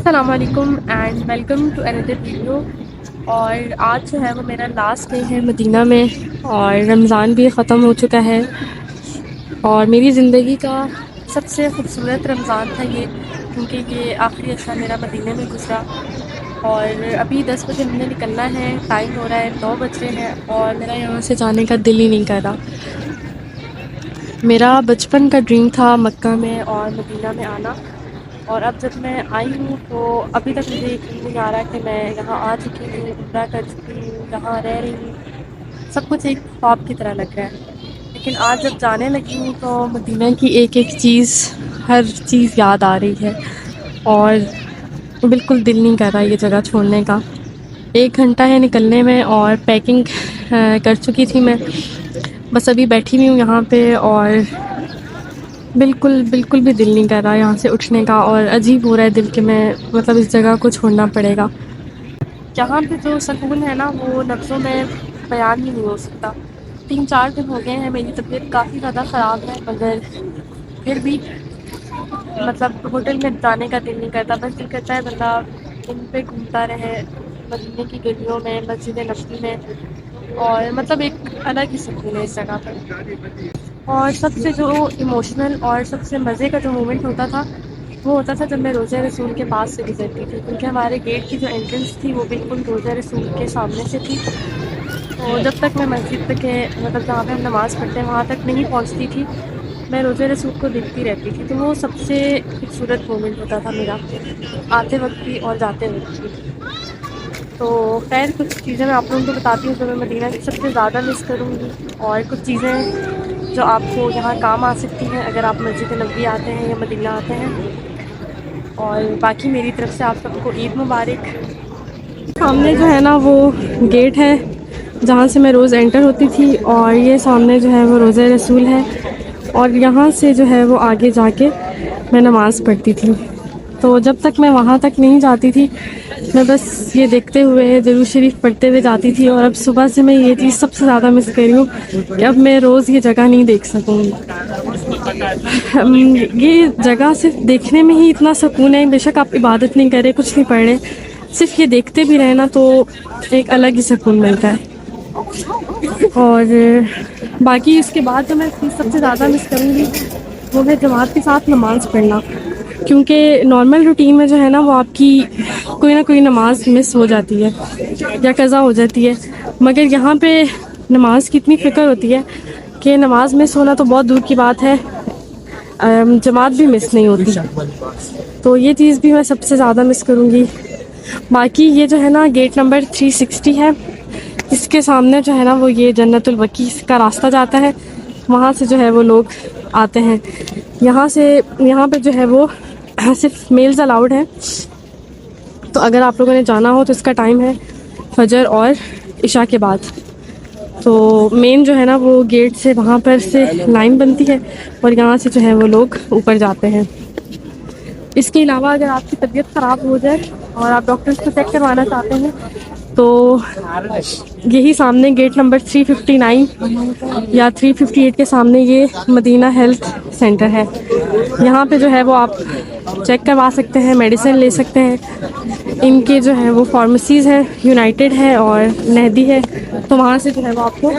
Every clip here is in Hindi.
अस्सलाम वालेकुम and welcome to another video. और आज जो है वो मेरा लास्ट डे है मदीना में और रमज़ान भी ख़त्म हो चुका है और मेरी ज़िंदगी का सबसे ख़ूबसूरत रमज़ान था ये, क्योंकि ये आखिरी अशरा मेरा मदीने में गुज़रा। और अभी 10 बजे हमने निकलना है, टाइम हो रहा है 9 बज रहे हैं और मेरा यहाँ से जाने का दिल ही नहीं कर रहा। मेरा बचपन का ड्रीम था मक्का में और मदीना में आना, और अब जब मैं आई हूँ तो अभी तक मुझे यकीन नहीं आ रहा कि मैं यहाँ आ चुकी हूँ, उम्रा कर चुकी हूँ, यहाँ रह रही हूँ। सब कुछ एक ख्वाब की तरह लग रहा है। लेकिन आज जब जाने लगी हूँ तो मदीना की एक एक चीज़, हर चीज़ याद आ रही है और बिल्कुल दिल नहीं कर रहा ये जगह छोड़ने का। 1 घंटा है निकलने में और पैकिंग कर चुकी थी मैं, बस अभी बैठी हुई हूँ यहाँ पे और बिल्कुल बिल्कुल भी दिल नहीं कर रहा यहाँ से उठने का। और अजीब हो रहा है दिल कि मैं मतलब इस जगह को छोड़ना पड़ेगा। यहाँ पे जो सुकून है ना वो लफ्ज़ों में बयान ही नहीं हो सकता। 3-4 दिन हो गए हैं, मेरी तबीयत काफ़ी ज़्यादा ख़राब है, मगर फिर भी मतलब होटल में जाने का दिल नहीं करता। बस दिल करता है बंदा इन पे घूमता रहे मदीने की गलियों में, मस्जिद नबवी में, और मतलब एक अलग ही सुकून है इस जगह पर। और सबसे जो इमोशनल और सबसे मज़े का जो मोमेंट होता था वो होता था जब मैं रोज़ा रसूल के पास से गुजरती थी, क्योंकि हमारे गेट की जो एंट्रेंस थी वो बिल्कुल रोज़ा रसूल के सामने से थी। तो जब तक मैं मस्जिद के मतलब जहाँ पे हम नमाज़ पढ़ते हैं वहाँ तक नहीं पहुँचती थी, मैं रोज़ा रसूल को देखती रहती थी। तो वो सबसे खूबसूरत मोमेंट होता था मेरा, आते वक्त भी और जाते वक्त भी। तो खैर कुछ चीज़ें मैं आप लोगों को बताती हूँ जो मैं मदीना की सबसे ज़्यादा मिस करूँगी, और कुछ चीज़ें जो आपको यहाँ काम आ सकती हैं अगर आप मस्जिद नबवी आते हैं या मदीना आते हैं। और बाकी मेरी तरफ से आप सबको ईद मुबारक। सामने जो है ना वो गेट है जहाँ से मैं रोज़ एंटर होती थी, और ये सामने जो है वो रोज़ा रसूल है, और यहाँ से जो है वो आगे जाके मैं नमाज़ पढ़ती थी। तो जब तक मैं वहाँ तक नहीं जाती थी मैं बस ये देखते हुए दुरूद शरीफ पढ़ते हुए जाती थी, और अब सुबह से मैं ये चीज़ सबसे ज़्यादा मिस कर रही हूँ कि अब मैं रोज़ ये जगह नहीं देख सकूँगी। ये जगह सिर्फ देखने में ही इतना सुकून है, बेशक आप इबादत नहीं कर रहे, कुछ नहीं पढ़ रहे, सिर्फ ये देखते भी रहे ना तो एक अलग ही सुकून मिलता है। और बाकी इसके बाद जो मैं सबसे ज़्यादा मिस करूँगी वो है जमात के साथ नमाज़ पढ़ना, क्योंकि नॉर्मल रूटीन में जो है ना वो आपकी कोई ना कोई नमाज मिस हो जाती है या कज़ा हो जाती है, मगर यहाँ पे नमाज की इतनी फ़िक्र होती है कि नमाज मिस होना तो बहुत दूर की बात है, जमात भी मिस नहीं होती। तो ये चीज़ भी मैं सबसे ज़्यादा मिस करूँगी। बाकी ये जो है ना गेट नंबर 360 है, इसके सामने जो है ना वो ये जन्नतुल बकी का रास्ता जाता है, वहाँ से जो है वो लोग आते हैं। यहाँ से यहाँ पे जो है वो सिर्फ मेल्स अलाउड हैं। तो अगर आप लोगों ने जाना हो तो इसका टाइम है फजर और इशा के बाद। तो मेन जो है ना वो गेट से वहाँ पर से लाइन बनती है और यहाँ से जो है वो लोग ऊपर जाते हैं। इसके अलावा अगर आपकी तबीयत ख़राब हो जाए और आप डॉक्टर्स को चेक करवाना चाहते हैं तो यही सामने गेट नंबर 359 या 358 के सामने ये मदीना हेल्थ सेंटर है। यहाँ पे जो है वो आप चेक करवा सकते हैं, मेडिसिन ले सकते हैं। इनके जो है वो फार्मेसीज़ हैं, यूनाइटेड है और नहदी है, तो वहाँ से जो है वो आपको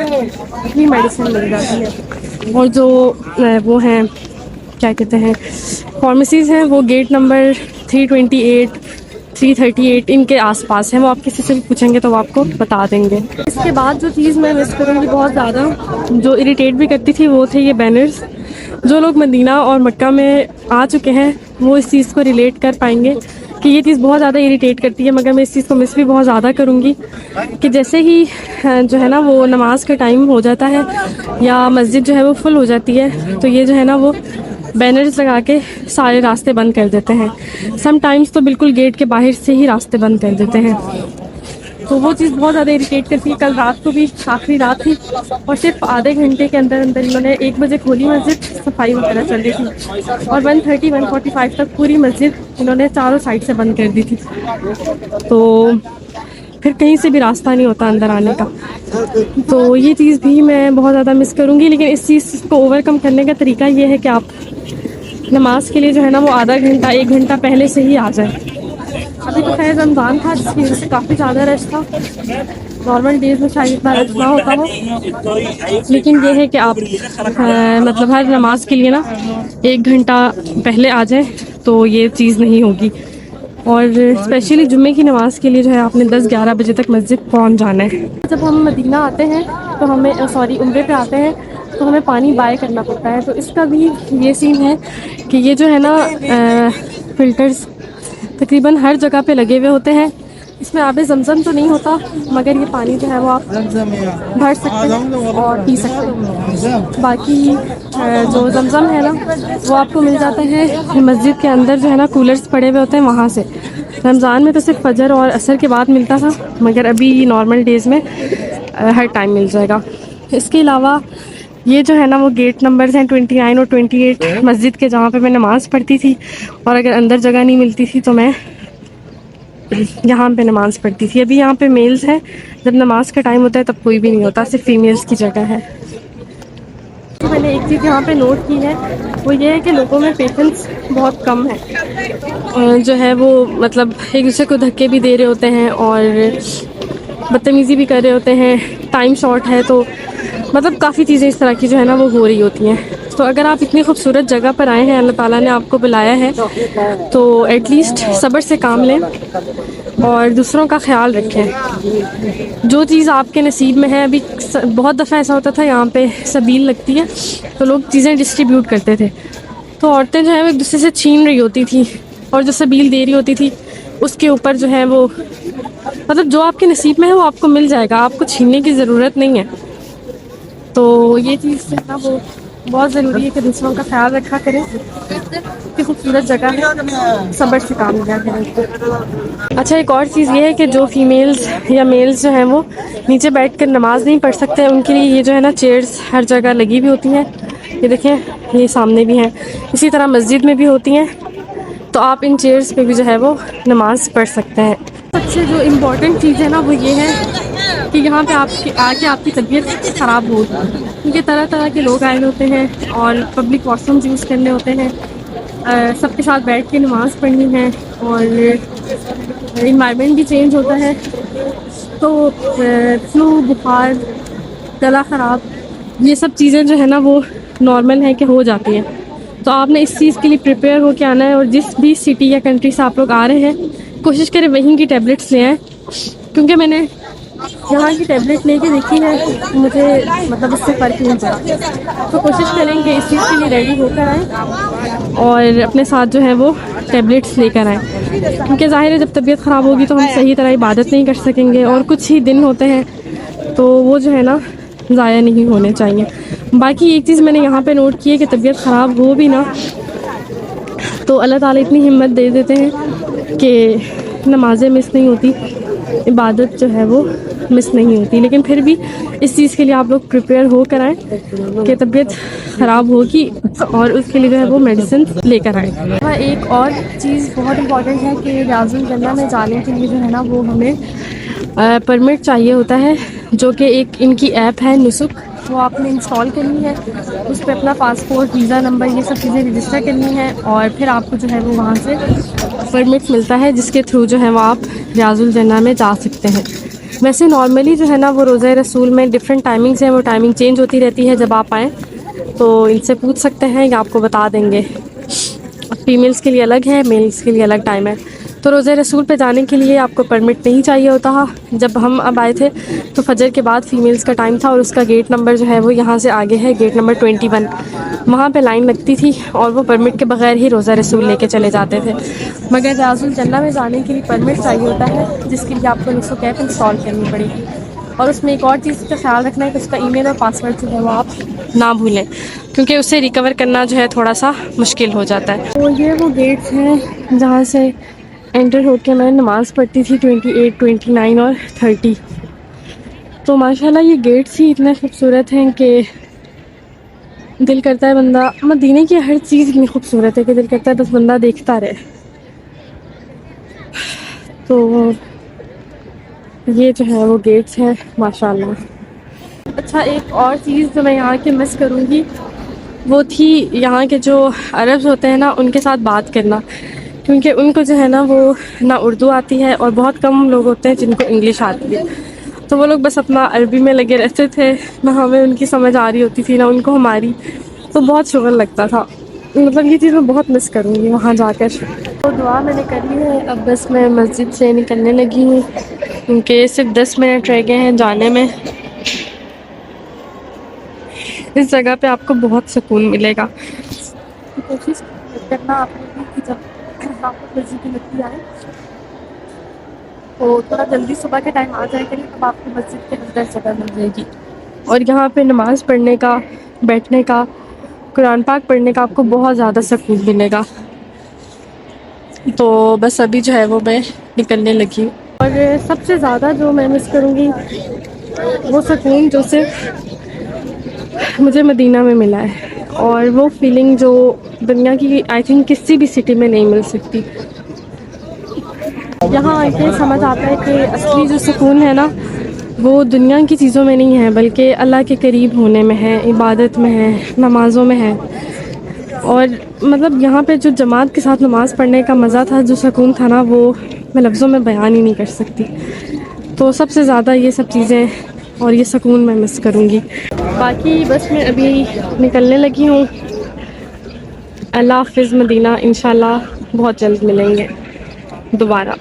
फ्री मेडिसिन मिल जाती है। और जो वो हैं क्या कहते हैं फार्मेसीज़ हैं वो गेट नंबर 328 338 इनके आसपास हैं, वो आप किसी से भी पूछेंगे तो वो आपको बता देंगे। इसके बाद जो चीज़ मैं मिस करूँगी बहुत ज़्यादा, जो इरिटेट भी करती थी, वो थे ये बैनर्स। जो लोग मदीना और मक्का में आ चुके हैं वो इस चीज़ को रिलेट कर पाएंगे कि ये चीज़ बहुत ज़्यादा इरिटेट करती है, मगर मैं इस चीज़ को मिस भी बहुत ज़्यादा करूँगी कि जैसे ही जो है ना वो नमाज का टाइम हो जाता है या मस्जिद जो है वो फुल हो जाती है तो ये जो है ना वो बैनर्स लगा के सारे रास्ते बंद कर देते हैं। सम टाइम्स तो बिल्कुल गेट के बाहर से ही रास्ते बंद कर देते हैं। तो वो चीज़ बहुत ज़्यादा इरिटेट करती है। कल रात को भी आखिरी रात थी और सिर्फ आधे घंटे के अंदर अंदर इन्होंने 1 बजे खोली मस्जिद, सफाई वगैरह चल रही थी, और 1:30 1:45 तक पूरी मस्जिद इन्होंने चारों साइड से बंद कर दी थी। तो फिर कहीं से भी रास्ता नहीं होता अंदर आने का। तो ये चीज़ भी मैं बहुत ज़्यादा मिस करूँगी, लेकिन इस चीज़ को ओवरकम करने का तरीका ये है कि आप नमाज के लिए जो है ना वो आधा घंटा 1 घंटा पहले से ही आ जाए। अभी तो खैर रमज़ान था जिसकी वजह से काफ़ी ज़्यादा रश था। नॉर्मल डेज में शायद इतना रश ना होता हो, लेकिन ये है कि आप मतलब हर नमाज के लिए ना 1 घंटा पहले आ जाए तो ये चीज़ नहीं होगी। और स्पेशली जुम्मे की नमाज़ के लिए जो है आपने 10-11 बजे तक मस्जिद पहुंच जाना है। जब हम मदीना आते हैं तो हमें सॉरी उम्रे पे आते हैं तो हमें पानी बाय करना पड़ता है। तो इसका भी ये सीन है कि ये जो है ना फ़िल्टर्स तकरीबन हर जगह पे लगे हुए होते हैं। इसमें आबे ज़मज़म तो नहीं होता, मगर ये पानी जो है वो आप भर सकते हैं और पी सकते हैं। बाकी जो ज़मज़म है ना वो आपको मिल जाता है मस्जिद के अंदर, जो है ना कूलर्स पड़े हुए होते हैं वहाँ से। रमज़ान में तो सिर्फ फजर और असर के बाद मिलता था, मगर अभी नॉर्मल डेज़ में हर टाइम मिल जाएगा। इसके अलावा ये जो है ना वो गेट नंबर्स हैं 29 और 28 मस्जिद के, जहाँ पे मैं नमाज़ पढ़ती थी। और अगर अंदर जगह नहीं मिलती थी तो मैं यहाँ पे नमाज़ पढ़ती थी। अभी यहाँ पे मेल्स हैं, जब नमाज का टाइम होता है तब कोई भी नहीं होता, सिर्फ फीमेल्स की जगह है। तो मैंने एक चीज़ यहाँ पे नोट की है, वो ये है कि लोगों में पेशेंस बहुत कम है। जो है वो मतलब एक दूसरे को धक्के भी दे रहे होते हैं और बदतमीज़ी भी कर रहे होते हैं। टाइम शॉर्ट है तो मतलब काफ़ी चीज़ें इस तरह की जो है ना वो हो रही होती हैं। तो अगर आप इतनी खूबसूरत जगह पर आए हैं, अल्लाह ताला ने आपको बुलाया है, तो एटलीस्ट सब्र से काम लें और दूसरों का ख्याल रखें। जो चीज़ आपके नसीब में है, अभी बहुत दफ़ा ऐसा होता था यहाँ पे सबील लगती है तो लोग चीज़ें डिस्ट्रीब्यूट करते थे, तो औरतें जो है वो एक दूसरे से छीन रही होती थी और जो सबील दे रही होती थी उसके ऊपर जो है वो मतलब जो आपके नसीब में है वो आपको मिल जाएगा, आपको छीनने की ज़रूरत नहीं है। तो ये चीज़ जो है ना वो बहुत ज़रूरी है कि दूसरों का ख्याल रखा करें। इतनी खूबसूरत जगह है, सब्र से काम लिया करें। अच्छा, एक और चीज़ ये है कि जो फीमेल्स या मेल्स जो हैं वो नीचे बैठकर नमाज़ नहीं पढ़ सकते, उनके लिए ये जो है ना चेयर्स हर जगह लगी हुई होती हैं। ये देखें, ये सामने भी हैं, इसी तरह मस्जिद में भी होती हैं। तो आप इन चेयर्स पे भी जो है वो नमाज़ पढ़ सकते हैं। सबसे जो इम्पोर्टेंट चीज़ है ना वो ये है कि यहाँ पे आपकी आके आपकी तबीयत ख़राब हो, क्योंकि तरह तरह के लोग आए होते हैं और पब्लिक वॉशरूम्स यूज़ करने होते हैं। सबके साथ बैठ के नमाज़ पढ़नी है और इन्वायरमेंट भी चेंज होता है। तो फ्लू, बुखार, गला ख़राब, ये सब चीज़ें जो है ना वो नॉर्मल है कि हो जाती हैं। तो आपने इस चीज़ के लिए प्रिपेयर हो के आना है। और जिस भी सिटी या कंट्री से आप लोग आ रहे हैं, कोशिश करें वहीं की टैबलेट्स ले आएँ, क्योंकि मैंने यहाँ की टैबलेट लेके देखी है, मुझे मतलब इससे फ़र्क नहीं पड़ा। तो कोशिश करेंगे इस चीज़ के लिए रेडी होकर आएँ और अपने साथ जो है वो टैबलेट्स लेकर आएँ, क्योंकि ज़ाहिर है जब तबीयत ख़राब होगी तो हम सही तरह इबादत नहीं कर सकेंगे और कुछ ही दिन होते हैं तो वो जो है ना ज़ाया नहीं होने चाहिए। बाकी एक चीज़ मैंने यहाँ पे नोट की है कि तबीयत ख़राब हो भी ना तो अल्लाह ताला इतनी हिम्मत दे देते हैं कि नमाज़ें मिस नहीं होती, इबादत जो है वो मिस नहीं होती। लेकिन फिर भी इस चीज़ के लिए आप लोग प्रिपेयर हो कर आएँ कि तबीयत ख़राब होगी और उसके लिए जो है वो मेडिसिन लेकर आएँ। हाँ, एक और चीज़ बहुत इम्पॉर्टेंट है कि रियाजुल जन्नह में जाने के लिए जो है ना वो हमें परमिट चाहिए होता है, जो कि एक इनकी ऐप है नुसुक, वो आपने इंस्टॉल करनी है। उस पर अपना पासपोर्ट, वीज़ा नंबर, ये सब चीज़ें रजिस्टर करनी है और फिर आपको जो है वो वहाँ से परमिट मिलता है, जिसके थ्रू जो है वो आप रियाजुल जन्नह में जा सकते हैं। वैसे नॉर्मली जो है ना वो रोज़ा रसूल में डिफरेंट टाइमिंग्स हैं, वो टाइमिंग चेंज होती रहती है। जब आप आएँ तो इनसे पूछ सकते हैं या आपको बता देंगे। फीमेल्स के लिए अलग है, मेल्स के लिए अलग टाइम है। तो रोज़े रसूल पे जाने के लिए आपको परमिट नहीं चाहिए होता। जब हम अब आए थे तो फजर के बाद फ़ीमेल्स का टाइम था और उसका गेट नंबर जो है वो यहाँ से आगे है, गेट नंबर 21। वहाँ पे लाइन लगती थी और वो परमिट के बगैर ही रोज़ा रसूल लेके चले जाते थे। मगर रियाजुल जन्नह में जाने के लिए परमिट चाहिए होता है, जिसके लिए आपको नुसुक ऐप इंस्टॉल करनी पड़ेगी। और उसमें एक और चीज़ का ख्याल रखना है कि उसका ईमेल और पासवर्ड जो है वो आप ना भूलें, क्योंकि उसे रिकवर करना जो है थोड़ा सा मुश्किल हो जाता है। तो ये वो गेट्स हैं जहाँ से एंटर होके मैं नमाज़ पढ़ती थी 28, 29 और 30। तो माशाल्लाह ये गेट्स ही इतने खूबसूरत हैं कि दिल करता है बंदा, मदीने की हर चीज़ इतनी खूबसूरत है कि दिल करता है बस बंदा देखता रहे। तो ये जो है वो गेट्स हैं माशाल्लाह। अच्छा, एक और चीज़ जो मैं यहाँ के मिस करूँगी वो थी यहाँ के जो अरब्स होते हैं ना उनके साथ बात करना, क्योंकि उनको जो है ना वो ना उर्दू आती है और बहुत कम लोग होते हैं जिनको इंग्लिश आती है। तो वो लोग बस अपना अरबी में लगे रहते थे, ना हमें उनकी समझ आ रही होती थी ना उनको हमारी। तो बहुत शुगल लगता था। मतलब ये चीज़ मैं बहुत मिस करूँगी वहाँ जाकर। तो दुआ मैंने कर ली है, अब बस मैं मस्जिद से निकलने लगी हूँ क्योंकि सिर्फ 10 मिनट रह गए हैं जाने में। इस जगह पे आपको बहुत सुकून मिलेगा। तो कोशिश करना आपने भी कि जब आपको मस्जिद की नज़दीक आए तो थोड़ा जल्दी सुबह के टाइम आ जाए करिए, तब आपको मस्जिद के अंदर जगह मिल जाएगी। और यहाँ पे नमाज़ पढ़ने का, बैठने का, कुरान पाक पढ़ने का आपको बहुत ज़्यादा सुकून मिलेगा। तो बस अभी जो है वो मैं निकलने लगी हूँ। और सबसे ज़्यादा जो मैं मिस करूँगी वो सुकून जो सिर्फ मुझे मदीना में मिला है, और वो फीलिंग जो दुनिया की आई थिंक किसी भी सिटी में नहीं मिल सकती। यहाँ आके समझ आता है कि असली जो सुकून है ना वो दुनिया की चीज़ों में नहीं है, बल्कि अल्लाह के करीब होने में है, इबादत में है, नमाज़ों में है। और मतलब यहाँ पे जो जमात के साथ नमाज़ पढ़ने का मज़ा था, जो सुकून था ना, वो मैं लफ्ज़ों में बयान ही नहीं कर सकती। तो सबसे ज़्यादा ये सब चीज़ें और ये सुकून मैं मिस करूँगी। बाकी बस मैं अभी निकलने लगी हूँ। अल्लाह हाफ़िज़ मदीना, इंशाल्लाह बहुत जल्द मिलेंगे दोबारा।